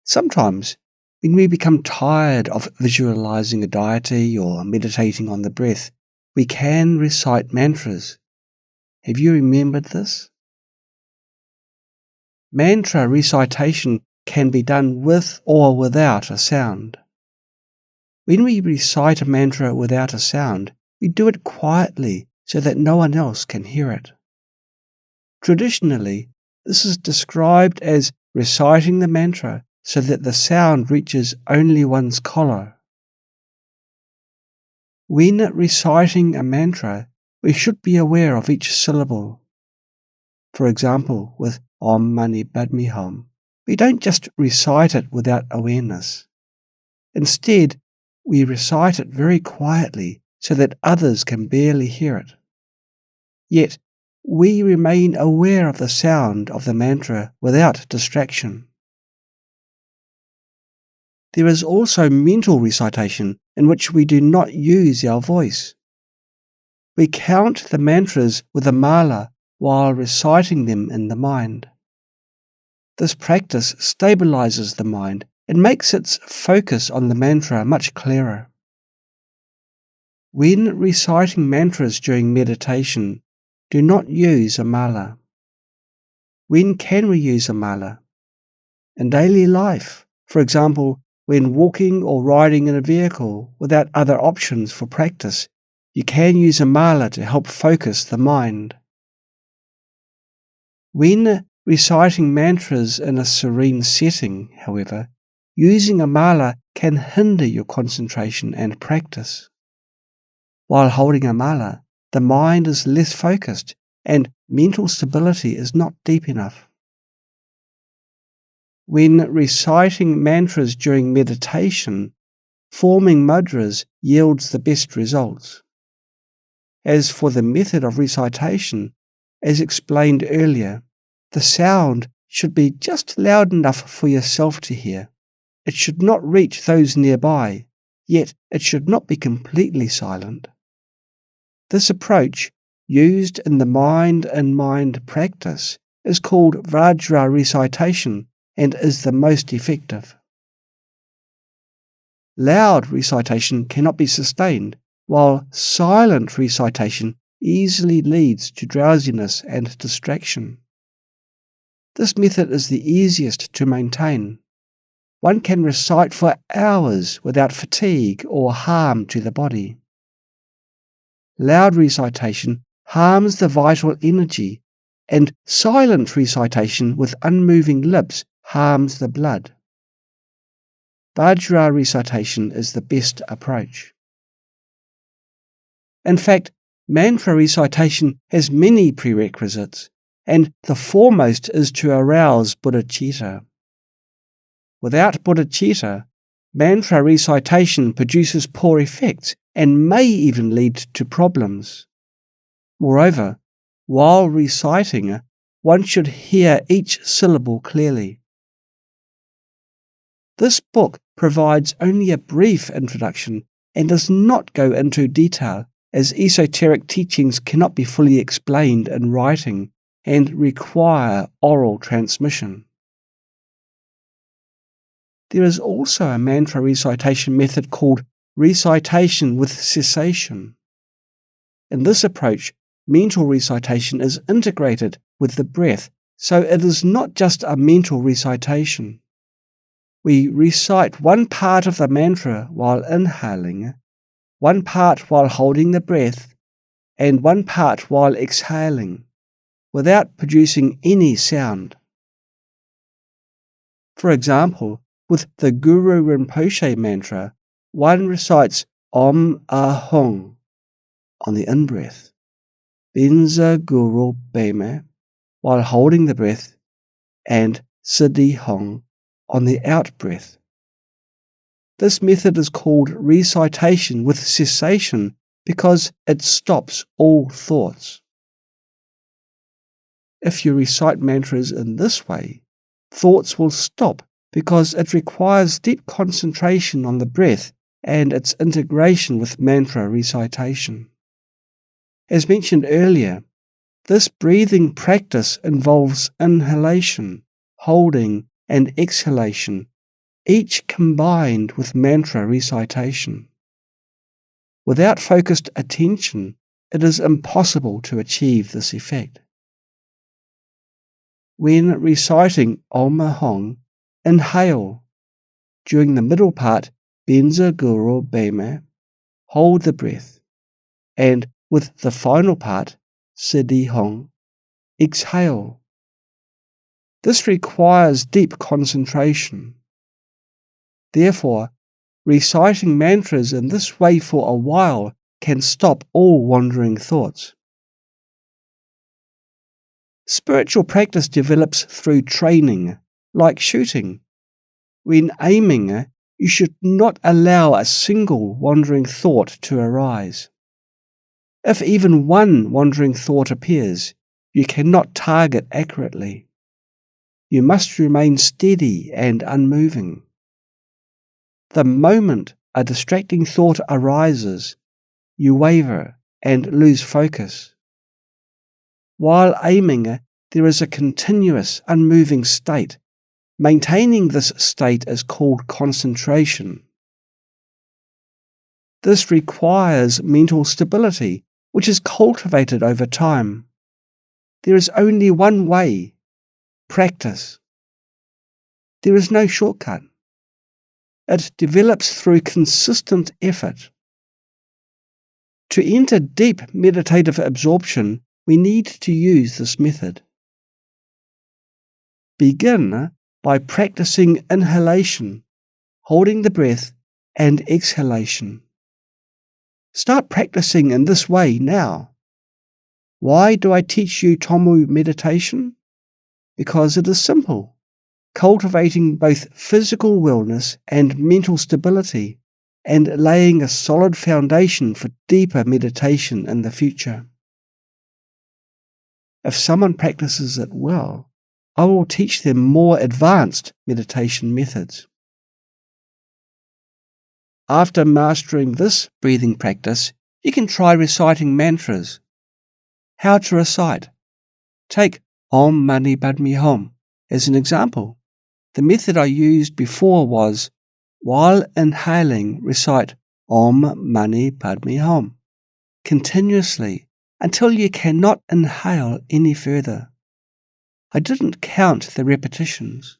Sometimes, when we become tired of visualizing a deity or meditating on the breath, we can recite mantras. Have you remembered this? Mantra recitation can be done with or without a sound. When we recite a mantra without a sound, we do it quietly so that no one else can hear it. Traditionally, this is described as reciting the mantra so that the sound reaches only one's collar. When reciting a mantra, we should be aware of each syllable. For example, with Om Mani Padme Hum, we don't just recite it without awareness. Instead, we recite it very quietly so that others can barely hear it. Yet, we remain aware of the sound of the mantra without distraction. There is also mental recitation in which we do not use our voice. We count the mantras with a mala while reciting them in the mind. This practice stabilizes the mind and makes its focus on the mantra much clearer. When reciting mantras during meditation, do not use a mala. When can we use a mala? In daily life, for example, when walking or riding in a vehicle without other options for practice, you can use a mala to help focus the mind. When reciting mantras in a serene setting, however, using a mala can hinder your concentration and practice. While holding a mala, the mind is less focused and mental stability is not deep enough. When reciting mantras during meditation, forming mudras yields the best results. As for the method of recitation, as explained earlier, the sound should be just loud enough for yourself to hear. It should not reach those nearby, yet it should not be completely silent. This approach, used in the mind-in-mind practice, is called Vajra recitation and is the most effective. Loud recitation cannot be sustained, while silent recitation easily leads to drowsiness and distraction. This method is the easiest to maintain. One can recite for hours without fatigue or harm to the body. Loud recitation harms the vital energy, and silent recitation with unmoving lips harms the blood. Vajra recitation is the best approach. In fact, mantra recitation has many prerequisites, and the foremost is to arouse bodhicitta. Without bodhicitta, mantra recitation produces poor effects and may even lead to problems. Moreover, while reciting, one should hear each syllable clearly. This book provides only a brief introduction and does not go into detail, as esoteric teachings cannot be fully explained in writing and require oral transmission. There is also a mantra recitation method called recitation with cessation. In this approach, mental recitation is integrated with the breath, so it is not just a mental recitation. We recite one part of the mantra while inhaling, one part while holding the breath, and one part while exhaling, without producing any sound. For example, with the Guru Rinpoche mantra, one recites Om Ahong on the in-breath, Benza Guru Beme while holding the breath, and Siddhi Hong on the out-breath. This method is called recitation with cessation because it stops all thoughts. If you recite mantras in this way, thoughts will stop because it requires deep concentration on the breath and its integration with mantra recitation. As mentioned earlier, this breathing practice involves inhalation, holding, and exhalation, each combined with mantra recitation. Without focused attention, it is impossible to achieve this effect. When reciting Om Mahong, inhale. During the middle part, Benza Guru Bema, hold the breath, and with the final part, Siddhi Hong, exhale. This requires deep concentration. Therefore, reciting mantras in this way for a while can stop all wandering thoughts. Spiritual practice develops through training, like shooting. When aiming, you should not allow a single wandering thought to arise. If even one wandering thought appears, you cannot target accurately. You must remain steady and unmoving. The moment a distracting thought arises, you waver and lose focus. While aiming, there is a continuous, unmoving state. Maintaining this state is called concentration. This requires mental stability, which is cultivated over time. There is only one way: practice. There is no shortcut. It develops through consistent effort. To enter deep meditative absorption, we need to use this method. Begin by practicing inhalation, holding the breath, and exhalation. Start practicing in this way now. Why do I teach you Tomu meditation? Because it is simple, cultivating both physical wellness and mental stability, and laying a solid foundation for deeper meditation in the future. If someone practices it well, I will teach them more advanced meditation methods. After mastering this breathing practice, you can try reciting mantras. How to recite? Take Om Mani Padme Hum as an example. The method I used before was, while inhaling, recite Om Mani Padme Hum continuously until you cannot inhale any further. I didn't count the repetitions.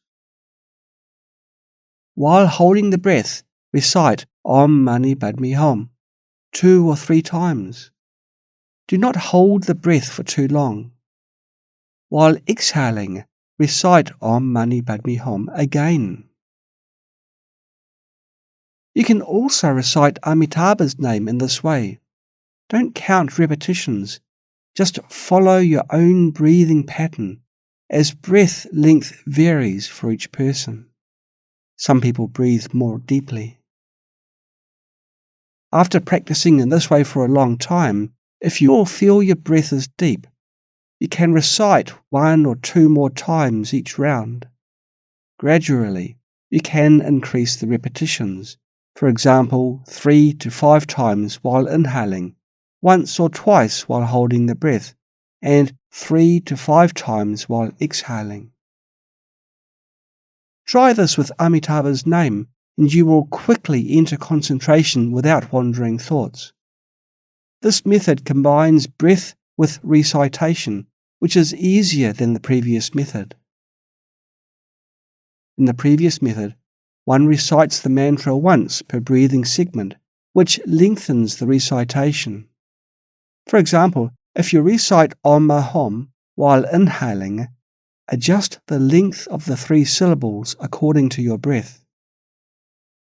While holding the breath, recite Om Mani Padme Hum 2 or 3 times. Do not hold the breath for too long. While exhaling, recite Om Mani Padme Hum again. You can also recite Amitabha's name in this way. Don't count repetitions. Just follow your own breathing pattern, as breath length varies for each person. Some people breathe more deeply. After practicing in this way for a long time, if you all feel your breath is deep, you can recite 1 or 2 more times each round. Gradually, you can increase the repetitions, for example 3 to 5 times while inhaling, once or twice while holding the breath, and 3 to 5 times while exhaling. Try this with Amitabha's name, and you will quickly enter concentration without wandering thoughts. This method combines breath with recitation, which is easier than the previous method. In the previous method, one recites the mantra once per breathing segment, which lengthens the recitation. For example, if you recite Om Mahom while inhaling, adjust the length of the 3 syllables according to your breath.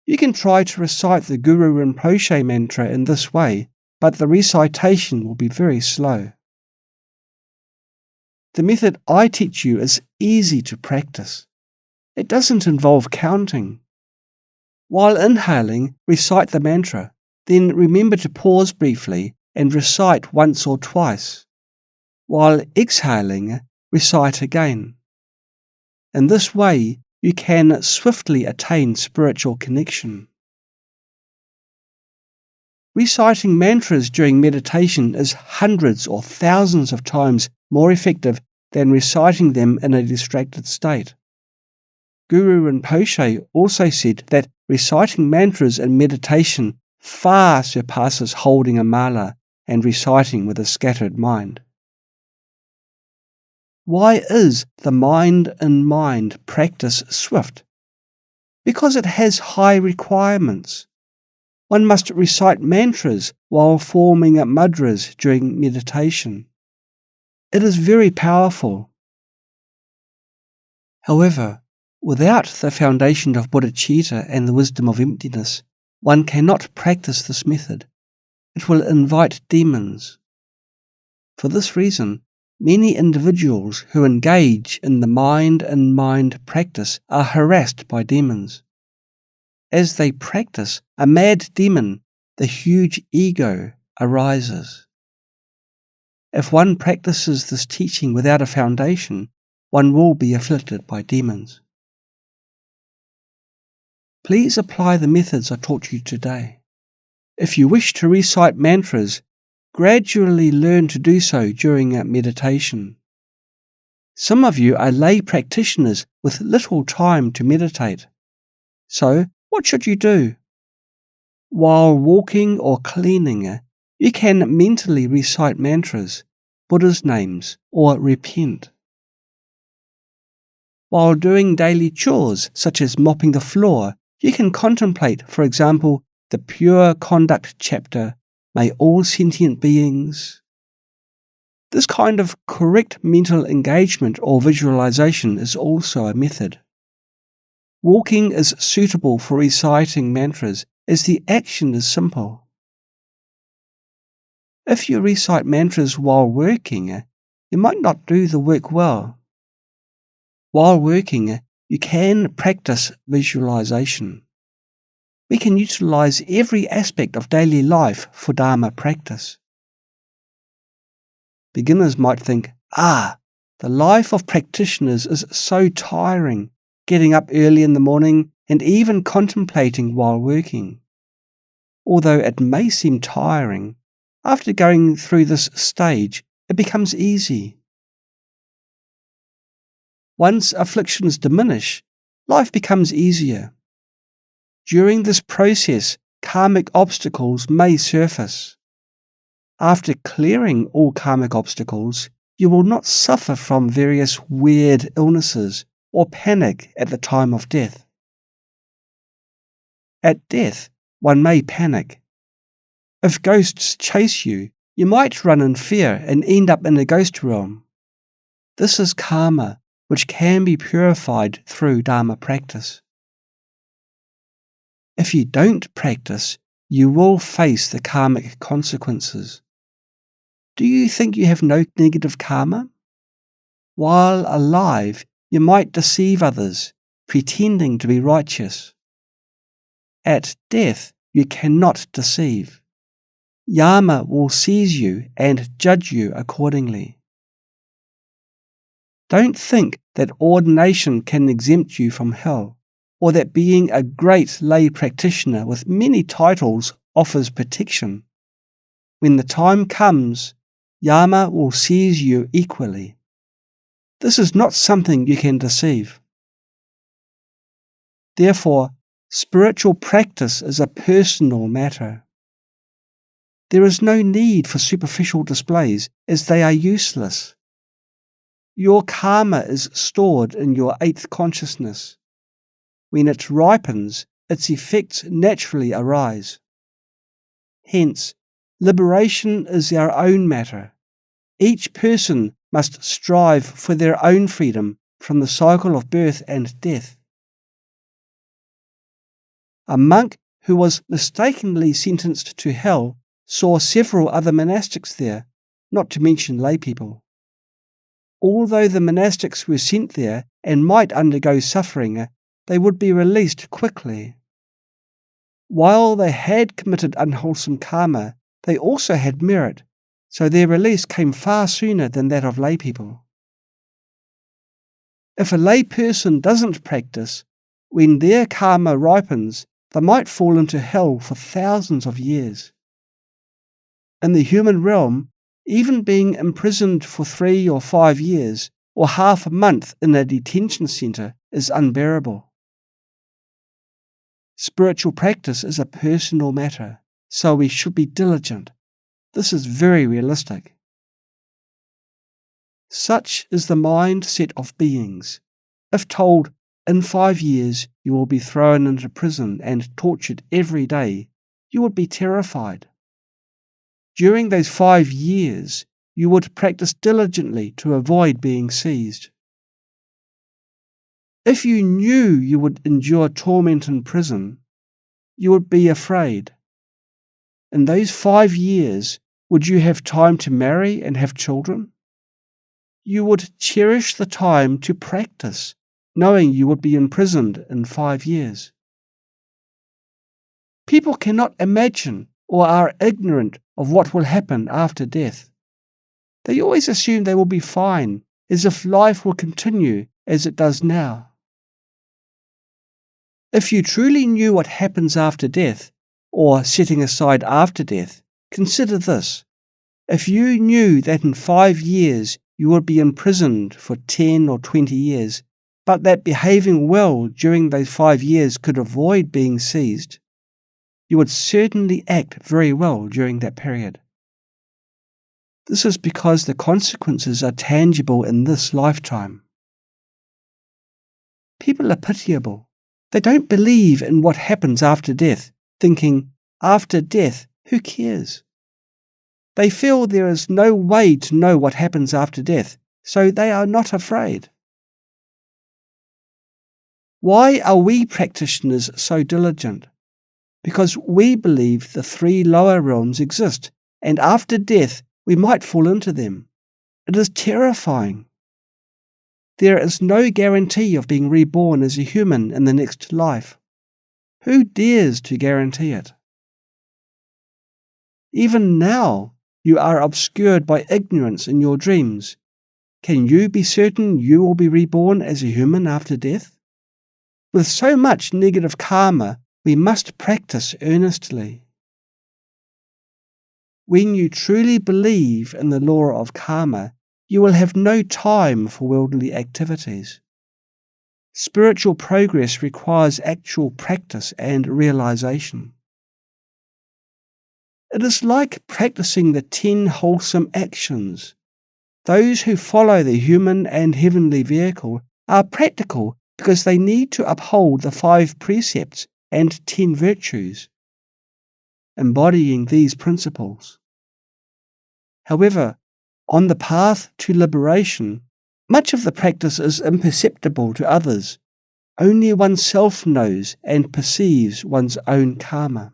You can try to recite the Guru Rinpoche mantra in this way, but the recitation will be very slow. The method I teach you is easy to practice. It doesn't involve counting. While inhaling, recite the mantra, then remember to pause briefly and recite once or twice. While exhaling, recite again. In this way, you can swiftly attain spiritual connection. Reciting mantras during meditation is hundreds or thousands of times more effective than reciting them in a distracted state. Guru Rinpoche also said that reciting mantras in meditation far surpasses holding a mala and reciting with a scattered mind. Why is the mind-in-mind practice swift? Because it has high requirements. One must recite mantras while forming mudras during meditation. It is very powerful. However, without the foundation of bodhicitta and the wisdom of emptiness, one cannot practice this method. It will invite demons. For this reason, many individuals who engage in the mind-in-mind practice are harassed by demons. As they practice, a mad demon, the huge ego, arises. If one practices this teaching without a foundation, one will be afflicted by demons. Please apply the methods I taught you today. If you wish to recite mantras, gradually learn to do so during a meditation. Some of you are lay practitioners with little time to meditate. So, what should you do? While walking or cleaning, you can mentally recite mantras, Buddha's names, or repent. While doing daily chores, such as mopping the floor, you can contemplate, for example, the Pure Conduct chapter, May all sentient beings. This kind of correct mental engagement or visualization is also a method. Walking is suitable for reciting mantras as the action is simple. If you recite mantras while working, you might not do the work well. While working, you can practice visualization. We can utilize every aspect of daily life for Dharma practice. Beginners might think, the life of practitioners is so tiring, getting up early in the morning and even contemplating while working. Although it may seem tiring, after going through this stage, it becomes easy. Once afflictions diminish, life becomes easier. During this process, karmic obstacles may surface. After clearing all karmic obstacles, you will not suffer from various weird illnesses or panic at the time of death. At death, one may panic. If ghosts chase you, you might run in fear and end up in the ghost realm. This is karma, which can be purified through Dharma practice. If you don't practice, you will face the karmic consequences. Do you think you have no negative karma? While alive, you might deceive others, pretending to be righteous. At death, you cannot deceive. Yama will seize you and judge you accordingly. Don't think that ordination can exempt you from hell, or that being a great lay practitioner with many titles offers protection. When the time comes, Yama will seize you equally. This is not something you can deceive. Therefore, spiritual practice is a personal matter. There is no need for superficial displays, as they are useless. Your karma is stored in your eighth consciousness. When it ripens, its effects naturally arise. Hence, liberation is our own matter. Each person must strive for their own freedom from the cycle of birth and death. A monk who was mistakenly sentenced to hell saw several other monastics there, not to mention lay people. Although the monastics were sent there and might undergo suffering, they would be released quickly. While they had committed unwholesome karma, they also had merit, so their release came far sooner than that of lay people. If a lay person doesn't practice, when their karma ripens, they might fall into hell for thousands of years. In the human realm, even being imprisoned for 3 or 5 years, or half a month in a detention centre, is unbearable. Spiritual practice is a personal matter, so we should be diligent. This is very realistic. Such is the mindset of beings. If told, in 5 years you will be thrown into prison and tortured every day, you would be terrified. During those 5 years, you would practice diligently to avoid being seized. If you knew you would endure torment in prison, you would be afraid. In those 5 years, would you have time to marry and have children? You would cherish the time to practice, knowing you would be imprisoned in 5 years. People cannot imagine or are ignorant of what will happen after death. They always assume they will be fine, as if life will continue as it does now. If you truly knew what happens after death, or setting aside after death, consider this. If you knew that in 5 years you would be imprisoned for 10 or 20 years, but that behaving well during those 5 years could avoid being seized, you would certainly act very well during that period. This is because the consequences are tangible in this lifetime. People are pitiable. They don't believe in what happens after death, thinking, after death, who cares? They feel there is no way to know what happens after death, so they are not afraid. Why are we practitioners so diligent? Because we believe the 3 lower realms exist, and after death we might fall into them. It is terrifying. There is no guarantee of being reborn as a human in the next life. Who dares to guarantee it? Even now, you are obscured by ignorance in your dreams. Can you be certain you will be reborn as a human after death? With so much negative karma, we must practice earnestly. When you truly believe in the law of karma, you will have no time for worldly activities. Spiritual progress requires actual practice and realization. It is like practicing the 10 wholesome actions. Those who follow the human and heavenly vehicle are practical because they need to uphold the 5 precepts and 10 virtues, embodying these principles. However, on the path to liberation, much of the practice is imperceptible to others. Only oneself knows and perceives one's own karma.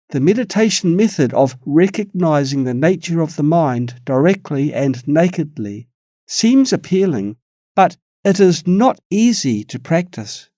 The meditation method of recognizing the nature of the mind directly and nakedly seems appealing, but it is not easy to practice.